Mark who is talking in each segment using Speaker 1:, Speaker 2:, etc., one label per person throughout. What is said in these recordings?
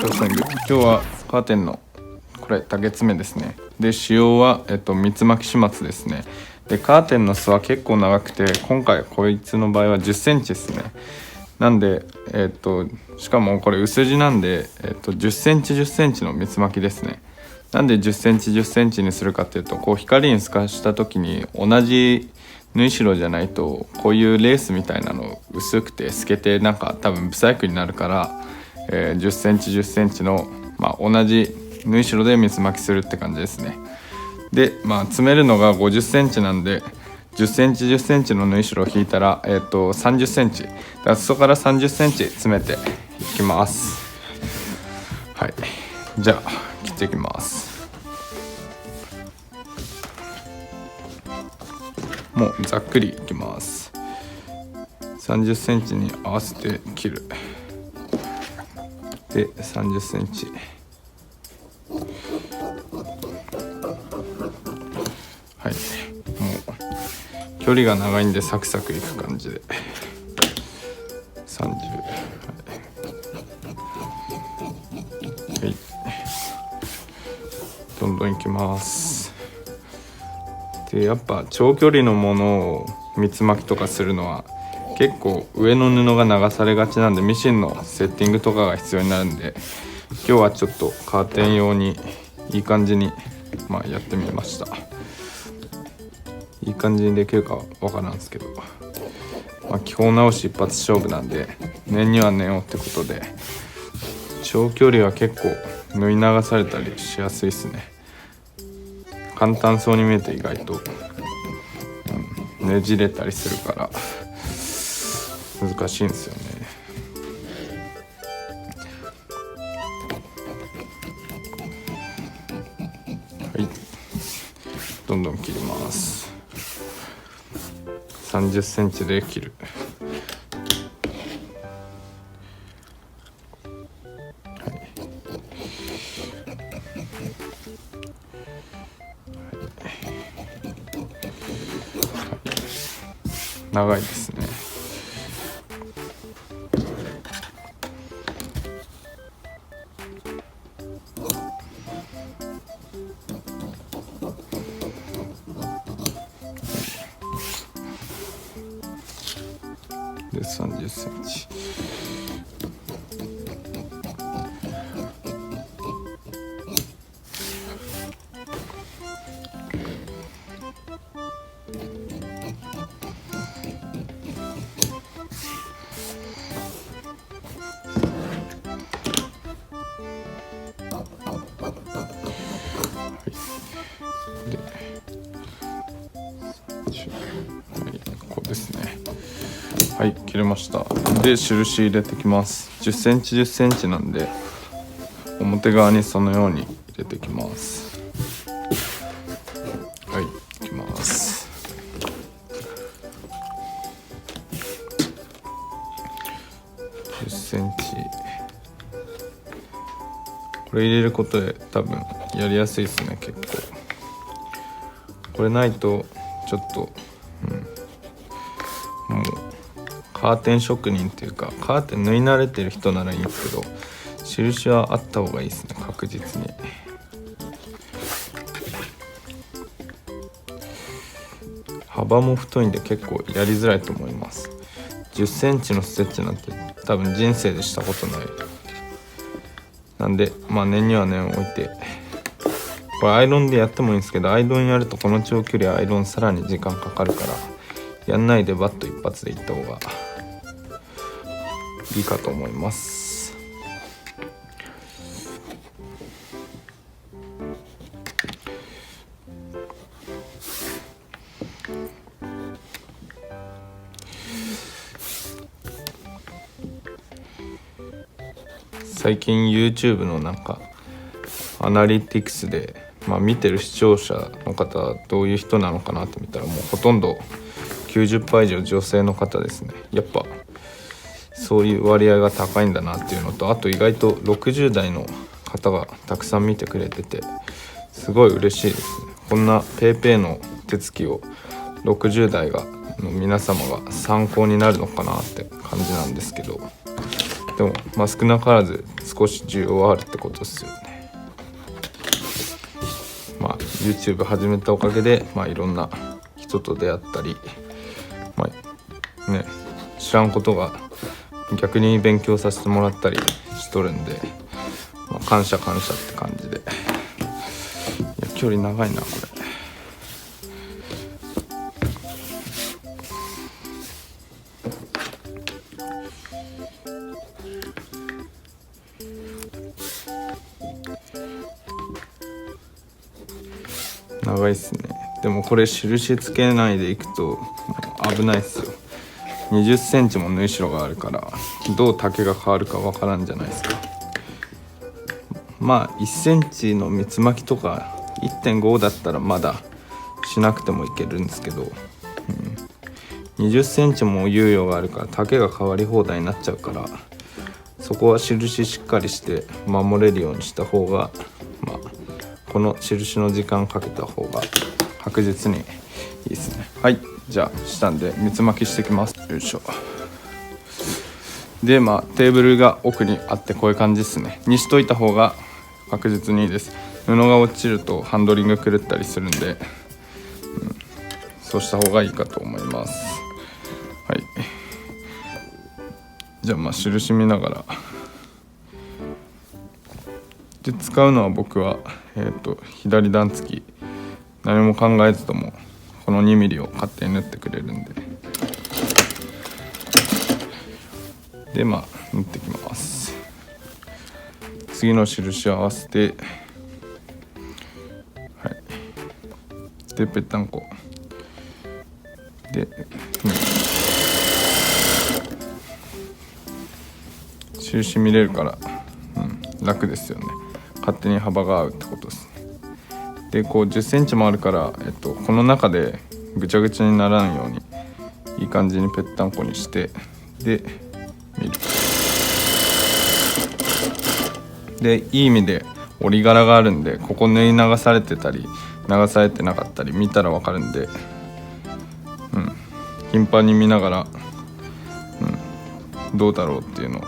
Speaker 1: ョッソング。今日はカーテンのこれ竹爪ですね。で使用は三つ巻き始末ですね。でカーテンの巣は結構長くて、今回こいつの場合は10センチですね。なんでしかもこれ薄地なんで10センチ10センチの三つ巻きですね。なんで10センチ10センチにするかっていうと、こう光に透かした時に同じ縫い代じゃないとこういうレースみたいなの薄くて透けてなんか多分ブサイクになるから、10センチ10センチの、同じ縫い代で三つ巻きするって感じですね。で詰めるのが50センチなんで、10センチ10センチの縫い代を引いたら、30センチだ、裾から30センチ詰めていきます。はい、じゃあ切っていきます。もうざっくりいきます。30センチに合わせて切る。で30センチ、はい、もう距離が長いんでサクサクいく感じで30、はい、どんどんいきます。でやっぱ長距離のものを三つ巻きとかするのは結構上の布が流されがちなんで、ミシンのセッティングとかが必要になるんで、今日はちょっとカーテン用にいい感じにやってみました。いい感じにできるかわからんですけど、気泡直し一発勝負なんで念には念をってことで、長距離は結構縫い流されたりしやすいですね。簡単そうに見えて意外と、ねじれたりするから難しいんですよね。はい、どんどん切ります。30センチで切る。はい、長いですね。で30センチ、こうですね。はい、切れました。で印入れてきます。10センチ10センチなんで表側にそのように入れてきます。はい、いきます。10センチ、これ入れることで多分やりやすいですね。結構これないとちょっと、もうカーテン職人っていうかカーテン縫い慣れてる人ならいいんですけど、印はあった方がいいですね、確実に。幅も太いんで結構やりづらいと思います。10センチのステッチなんて多分人生でしたことない。なんで念には念を置いて、これアイロンでやってもいいんですけど、アイロンやるとこの長距離アイロンさらに時間かかるから、やんないでバッと一発でいった方がいいかと思います。最近 YouTube のアナリティクスで、見てる視聴者の方はどういう人なのかなって見たら、もうほとんど 90% 以上女性の方ですね。やっぱそういう割合が高いんだなっていうのと、あと意外と60代の方がたくさん見てくれててすごい嬉しいですね。こんなペーペーの手つきを60代の皆様が参考になるのかなって感じなんですけど、でも少なからず少し需要はあるってことですよね。YouTube 始めたおかげで、いろんな人と出会ったり、知らんことが逆に勉強させてもらったりしとるんで、感謝って感じで。いや距離長いなこれ。長いっすね。でもこれ印つけないでいくと危ないっすよ。20センチも縫い代があるからどう丈が変わるかわからんじゃないですか。1センチの三つ巻きとか 1.5 だったらまだしなくてもいけるんですけど、20センチも猶予があるから丈が変わり放題になっちゃうから、そこは印しっかりして守れるようにした方が、この印の時間かけた方が確実にいいですね。はい、じゃあしたんで三つ巻きしてきます。よいしょ。でテーブルが奥にあってこういう感じですね。にしといた方が確実にいいです。布が落ちるとハンドリング狂ったりするんで、そうした方がいいかと思います。はい、じゃあ印見ながらで使うのは僕は左段付き、何も考えずともこの 2mm を勝手に縫ってくれるんで、縫ってきます。次の印を合わせて、でぺったんこで、印見れるから、楽ですよね。勝手に幅が合うってことですね。で10センチもあるから、この中でぐちゃぐちゃにならんようにいい感じにぺったんこにしてで見る。でいい意味で折り柄があるんで、ここ縫い流されてたり流されてなかったり見たら分かるんで、頻繁に見ながら、どうだろうっていうのを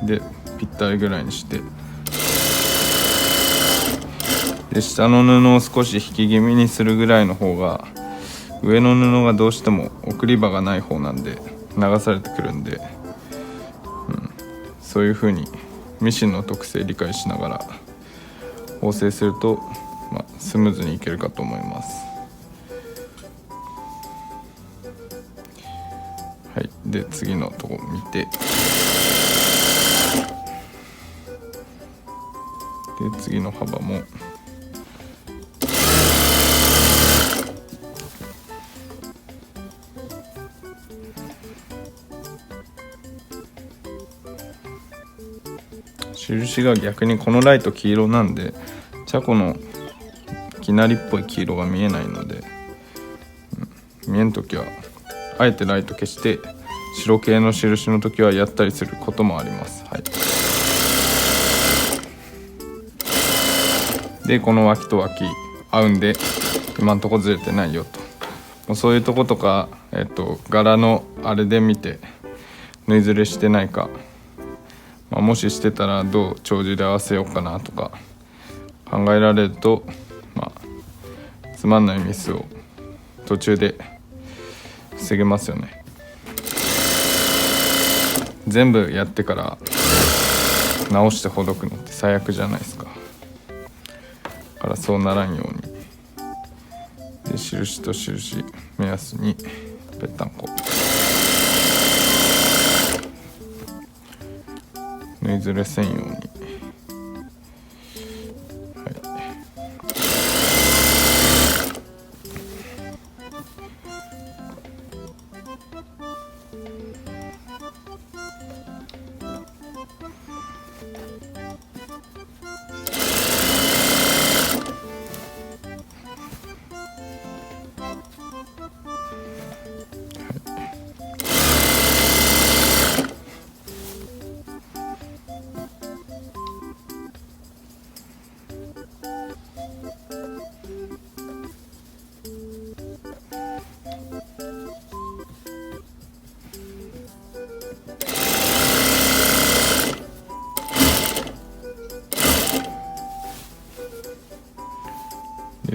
Speaker 1: でぴったりぐらいにして、で下の布を少し引き気味にするぐらいの方が、上の布がどうしても送り場がない方なんで流されてくるんで、そういう風にミシンの特性理解しながら縫製すると、スムーズにいけるかと思います。で次のとこ見て、で次の幅も印が逆にこのライト黄色なんで、チャコのきなりっぽい黄色が見えないので、見えんときはあえてライト消して白系の印の時はやったりすることもあります。でこの脇と脇合うんで今んとこずれてないよと、もうそういうとことか、柄のあれで見て縫いずれしてないか、もししてたらどう長寿で合わせようかなとか考えられると、つまんないミスを途中で防げますよね。全部やってから直してほどくのって最悪じゃないですか。だからそうならんようにで、印と印目安にぺったんこ縫いずれせんように。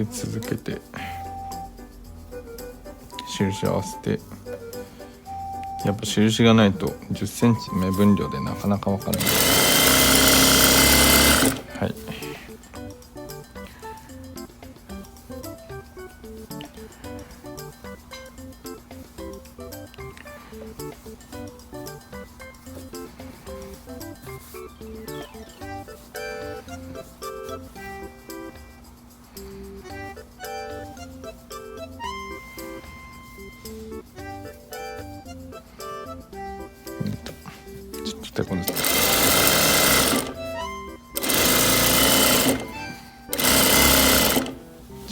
Speaker 1: で続けて印合わせて、やっぱ印がないと10センチ目分量でなかなか分かんない。はい、ちょっと手こねて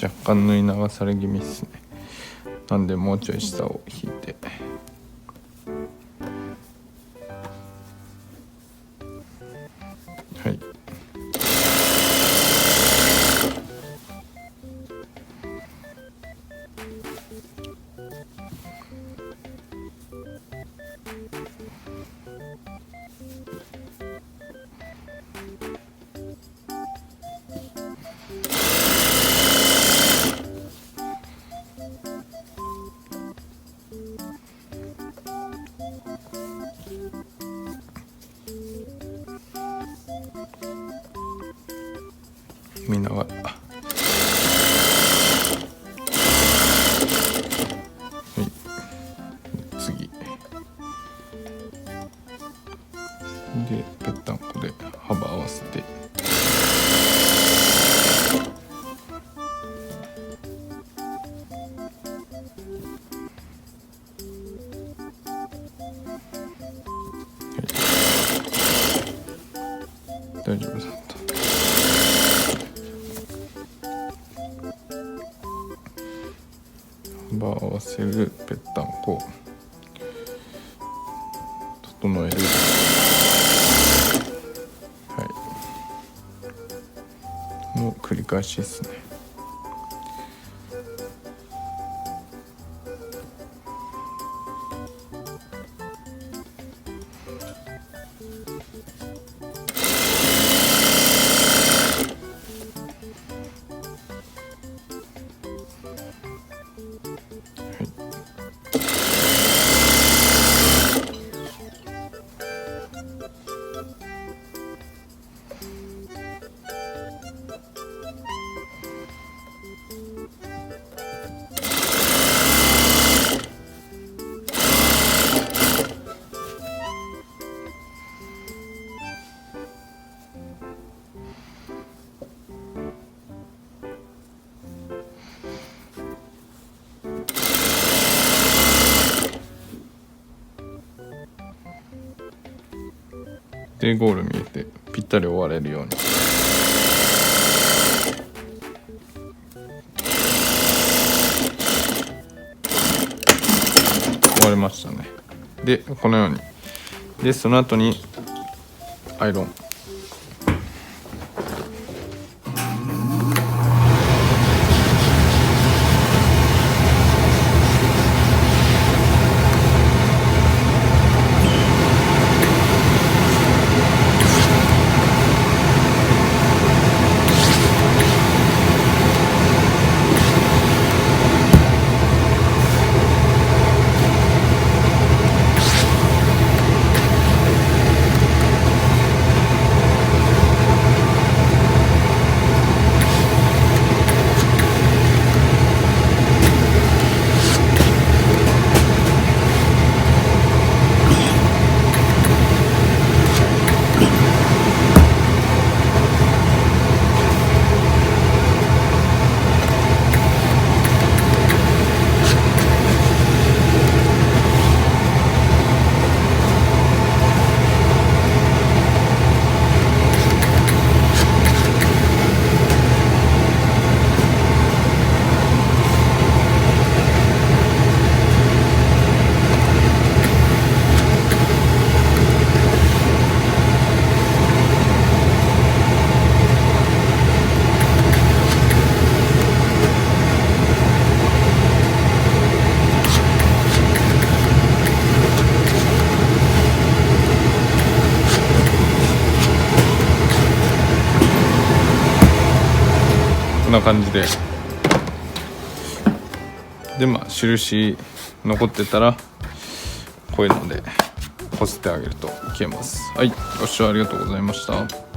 Speaker 1: 若干縫い流され気味っすね。なんでもうちょい下を引いて、はい、見ながら、はい、次でぺったんこで幅合わせて、大丈夫だった。幅合わせる、ぺったんこ整える、はいの繰り返しですね。でゴール見えてぴったり終われるように。終わりましたね。でこのように、でその後にアイロン、こんな感じでで印残ってたらこういうのでこすってあげると消えます。はい、ご視聴ありがとうございました。